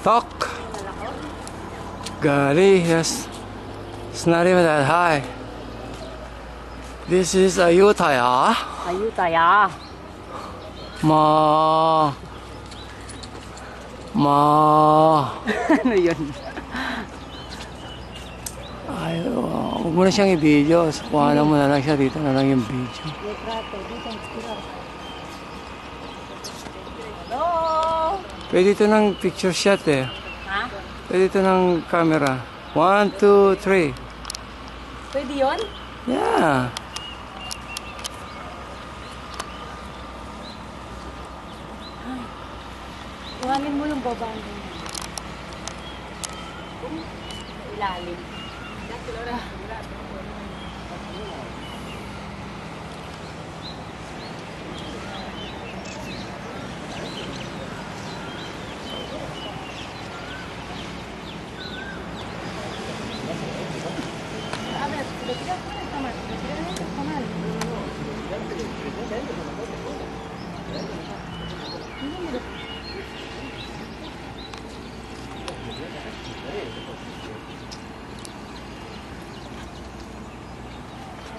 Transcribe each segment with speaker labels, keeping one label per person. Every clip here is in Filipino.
Speaker 1: Talk. Golly, yes. It's not even that high. This is Ayutthaya.
Speaker 2: Ayutthaya.
Speaker 1: Ma.
Speaker 2: Ano yun?
Speaker 1: Ay, huwag mo na siyang i-video. Kuhanan mo na lang siya. Dito na lang yung video.
Speaker 2: Hello?
Speaker 1: Pwede ito ng picture shot eh.
Speaker 2: Ha?
Speaker 1: Pwede ito ng camera. 1, 2, 3.
Speaker 2: Pwede yun?
Speaker 1: Yeah.
Speaker 2: Iwanin mo yung baba. Ilalim.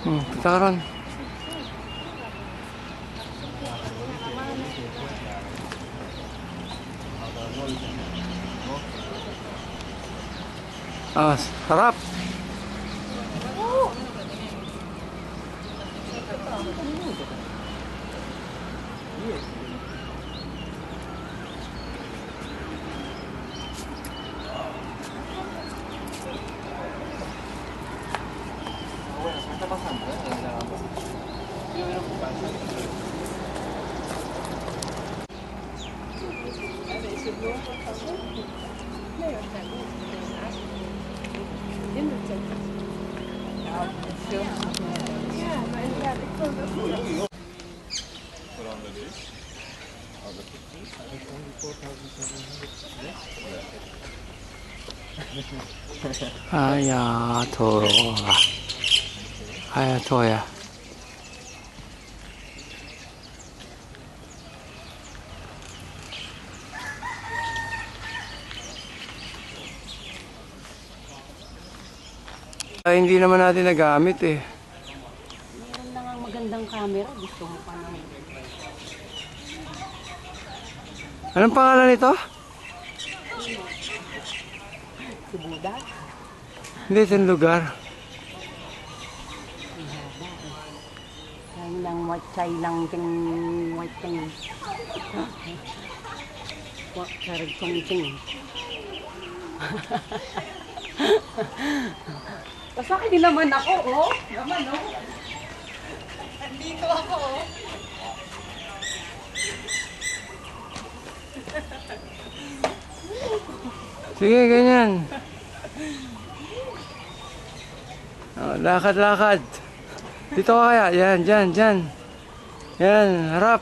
Speaker 1: Punta ka ron. Sarap. Ayatollah. Ay, hindi naman natin nagamit eh.
Speaker 2: Meron na nga magandang camera. Gusto mo pa naman.
Speaker 1: Anong pangalan nito?
Speaker 2: Si Buda.
Speaker 1: Hindi, itong lugar.
Speaker 2: Yan lang watchay lang ting watching. Wak karag ting. Pasakay din naman ako, oh. Naman, oh. Nandito ako, oh.
Speaker 1: Sige, ganyan. Lakad-lakad. Dito ka kaya. Yan, dyan. Yan, harap.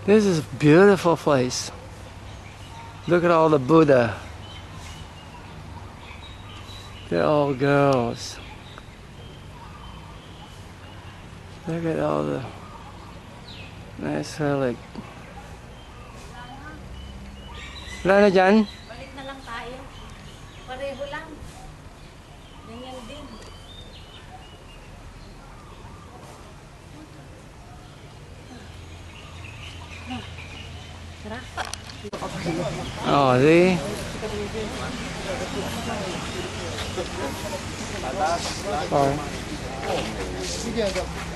Speaker 1: This is a beautiful place. Look at all the Buddha. They're all girls. Look at all the nice relic. Wala na dyan?
Speaker 2: Balik na lang tayo. Pareho lang. Ganyan din. Tara.
Speaker 1: Oh, see? Sorry.
Speaker 3: 이게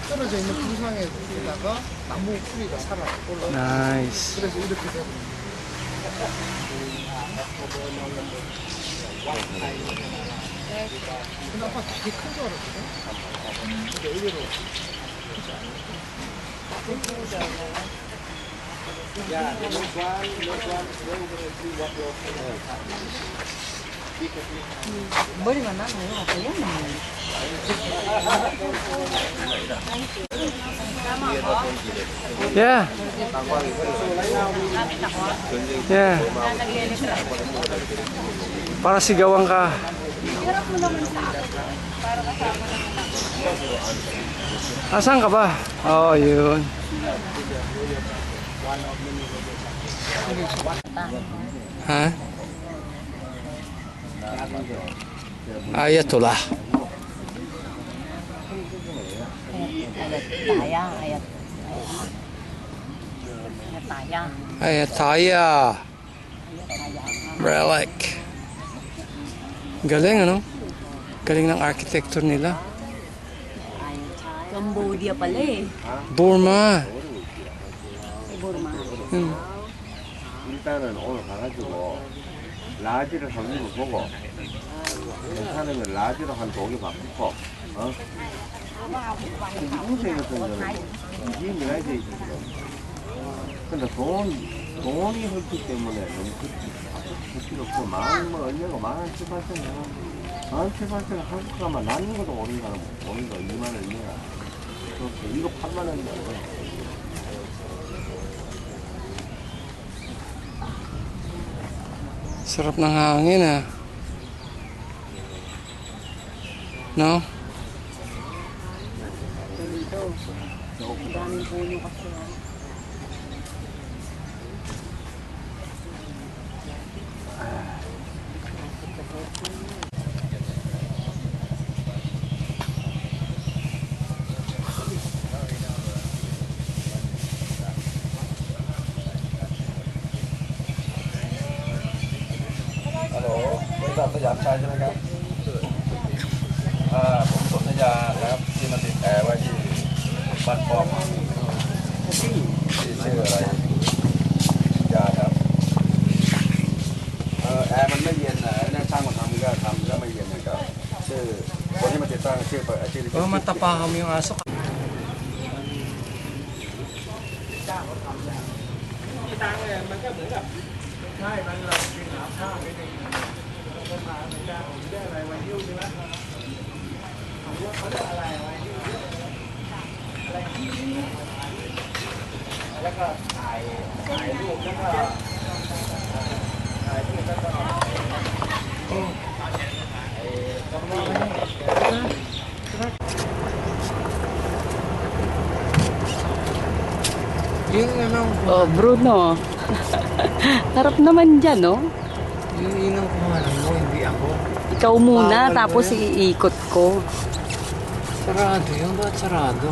Speaker 3: 떨어져 있는 부상에다가 나무 뿌리가 살아 올라.
Speaker 1: Nice.
Speaker 3: 그래서 이렇게 되고. 근데 아까 되게 큰 줄 알았거든. 근데 의외로 크지 않아.
Speaker 4: Yeah, the next one, we're going to see what your
Speaker 2: Bali man na, okay yan.
Speaker 1: Yeah. Yeah. Para sigawan ka. Asan ka ba? Oo, yun. Ha? Ayatollah. Ayatollah. Relic. Galing, ano? Galing ng architecture nila.
Speaker 2: Cambodia pala eh.
Speaker 1: Burma.
Speaker 2: Burma.
Speaker 4: 일단은 오늘 가가지고 라지를 한 입을 보고 괜찮으면 라지로 한 2개 바꾸고 인생 같은 거는 이해가 해야 되지 근데 돈이 헐기 때문에 너무 그렇게 없고 뭐 얼마가 17,000원 17,000원 한국 가면 나는 것도 오는 거는 오는 거 2만 얼마야 이거 8만 원이야
Speaker 1: Sarap ng hangin, ah. No?
Speaker 2: Daming puno kasi.
Speaker 5: สยามชัยใช่ไหมครับผมสนธยานะครับที่มันติดแอร์ไว้ที่บ้านป้อมที่ชื่ออะไรยาครับแอร์มันไม่เย็นนะเนี่ยช่างมันทำก็ไม่เย็นนะครับชื่อคนที่มาติดตั้งชื่อชื่อ
Speaker 1: Oh, matapakam yung aso. Yung ano,
Speaker 2: Oh, Bruno. Harap naman dyan, no?
Speaker 1: yung inang kumalang mo, hindi ako.
Speaker 2: Ikaw muna,
Speaker 1: Bawal
Speaker 2: tapos
Speaker 1: ba yan?
Speaker 2: iikot ko.
Speaker 1: Sarado yun, ba't sarado?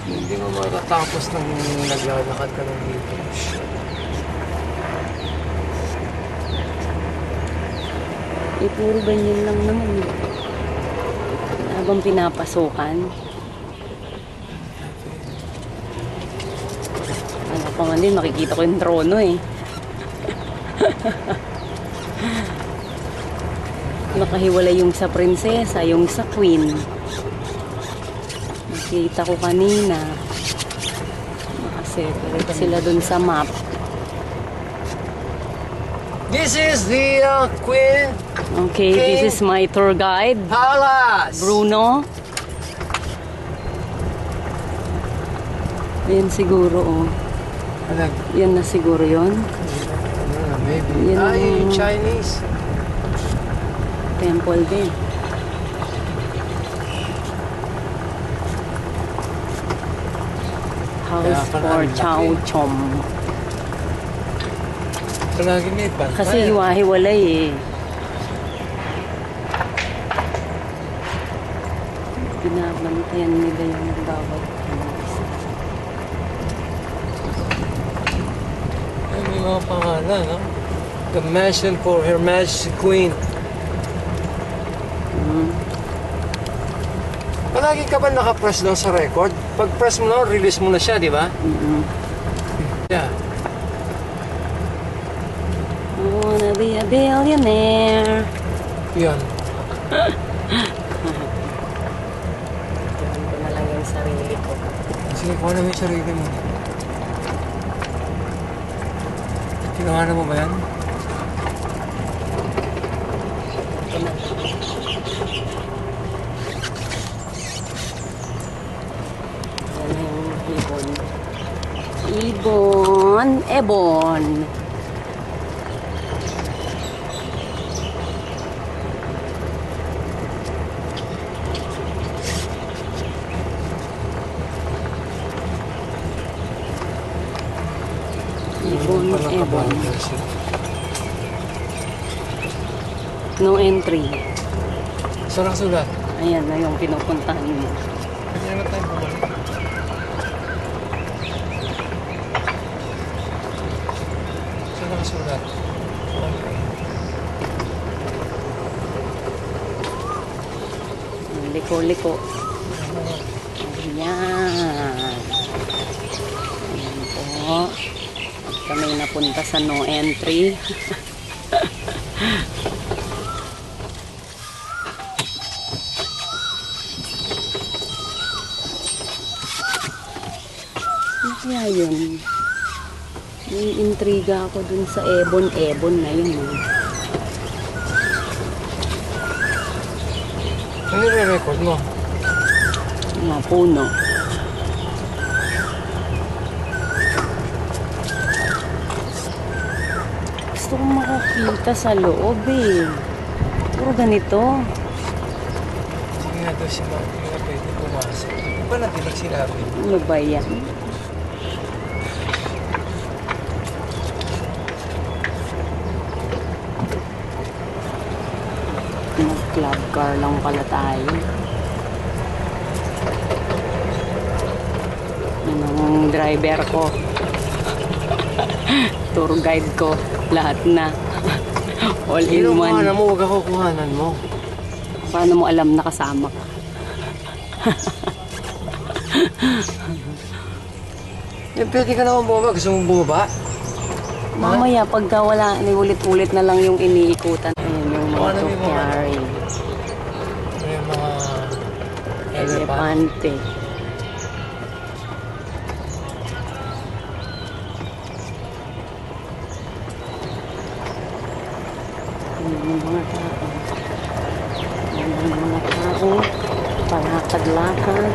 Speaker 1: Hindi mo matatapos nang naglalakad ka ng dito.
Speaker 2: Eh, puro ganyan lang naman. Habang pinapasukan. Ano pa man din, makikita ko yung trono eh. Nakahiwalay yung sa prinsesa, yung sa queen. Nakita ko kanina. Nakaseparate sila dun sa map.
Speaker 1: This is the Queen
Speaker 2: Okay, this is my tour guide,
Speaker 1: Palace!
Speaker 2: Bruno. Ayan siguro, oh.
Speaker 1: Ano?
Speaker 2: Yan na siguro yun.
Speaker 1: Maybe.
Speaker 2: Yan
Speaker 1: Yung
Speaker 2: ang
Speaker 1: Chinese.
Speaker 2: temple din. House
Speaker 1: Kaya pala
Speaker 2: for
Speaker 1: ang
Speaker 2: Chow
Speaker 1: laki.
Speaker 2: Chom.
Speaker 1: Palagi may bantay.
Speaker 2: Kasi hiwa-hiwalay eh. Binabantayan nila yung bawat isa.
Speaker 1: Ay, may mga pangalan, no? The Mansion for Her Majesty Queen. Palagi ka ba nakapress doon sa record? Pag press mo na, release mo na siya, di ba? Yeah.
Speaker 2: I wanna be a billionaire.
Speaker 1: Yan.
Speaker 2: Gawin ko na lang yung sarili ko.
Speaker 1: Sige, kuha na mo yung sarili mo. Kinuha na mo ba yan?
Speaker 2: Ebon. Ebon. No entry.
Speaker 1: Saan nakasulat?
Speaker 2: Ayan na yung pinupuntahan mo.
Speaker 1: Hindi naman tayo bumalik. Saan nakasulat?
Speaker 2: Liko-liko. Ayan. Ayan po. At kami napunta sa no entry. Ano kaya yun? May intriga ako dun sa Ebon na yun.
Speaker 1: Ano nire-record mo?
Speaker 2: Mga puno. Gusto kong makakita sa loob eh. Puro ganito.
Speaker 1: Sige nga daw si Ma'am, hindi na pwede pumasok. Ano ba natin nagsinabi?
Speaker 2: Ano ba yan? Mag-club car lang pala tayo. Yun ang driver ko. Tour guide ko. Lahat na. All in
Speaker 1: Sino
Speaker 2: one.
Speaker 1: kuhanan mo? Huwag ako kuhanan mo.
Speaker 2: Paano mo alam na kasama ka?
Speaker 1: Eh, pwede ka naman bumaba. Gusto mong bumaba?
Speaker 2: Mamaya, pagka wala, ulit-ulit na lang yung iniikutan. Ayun, yung mga
Speaker 1: Ano yung mga-
Speaker 2: topiary.
Speaker 1: May mga elephant.
Speaker 2: Elepante. Ayun, yung mga tao. Ayun, yung mga tao. Palakad-lakad.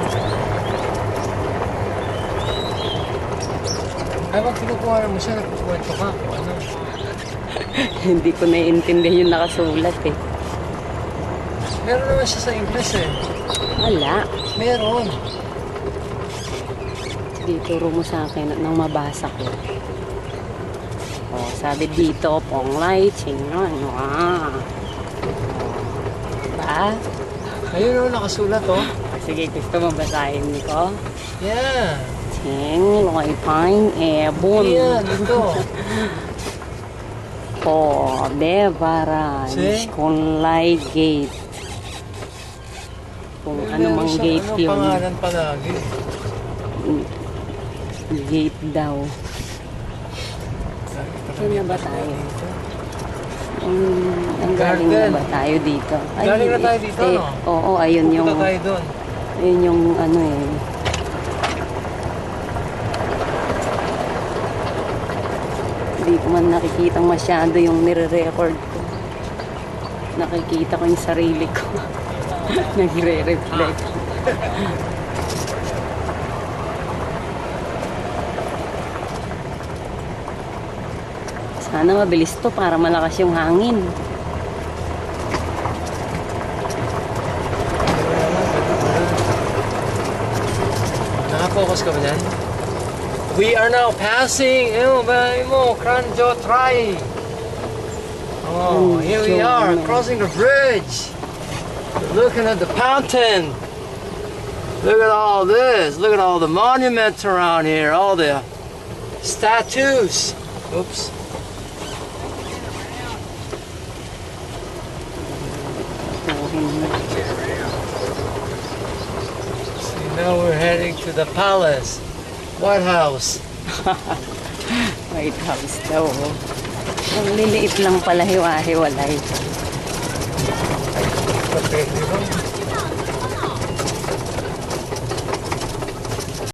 Speaker 1: Ay, pag kinukuha mo siya, nagkukwento ka. Kung ano?
Speaker 2: Hindi ko naiintindihan yung nakasulat eh.
Speaker 1: Meron naman siya sa English eh.
Speaker 2: Wala.
Speaker 1: Meron.
Speaker 2: Dituro mo sa akin nang mabasa ko. Oh, sabi dito, Ponglai, Chingnon. Ba?
Speaker 1: Ayun naman nakasulat oh.
Speaker 2: Sige, gusto mo basahin ko?
Speaker 1: Yeah.
Speaker 2: Ching, Loy Pine, Ebon.
Speaker 1: Yeah, dito.
Speaker 2: Oh, Devaran,
Speaker 1: See?
Speaker 2: Kunlay Gate. Kung ano mang gate
Speaker 1: Ano
Speaker 2: yun.
Speaker 1: pangalan palagi?
Speaker 2: Gate daw. Saan na ba tayo? Ang galing na
Speaker 1: Garden.
Speaker 2: ba tayo dito?
Speaker 1: Galing na tayo dito, no?
Speaker 2: Oo, ayun yung,
Speaker 1: Punta tayo doon.
Speaker 2: ayun yung ano eh. Hindi ko man nakikita masyado yung nire-record ko. Nakikita ko yung sarili ko. Nagre-reflect. Sana mabilis to para malakas yung hangin.
Speaker 1: Nakapokus ka ba dyan? We are now passing, Kranjo Trai. Oh, here we are, crossing the bridge. Looking at the fountain. Look at all this. Look at all the monuments around here. All the statues. Oops. See, now we're heading to the palace. White House.
Speaker 2: White House daw. Ang liliit lang pala hiwa-hiwalay.
Speaker 1: Okay,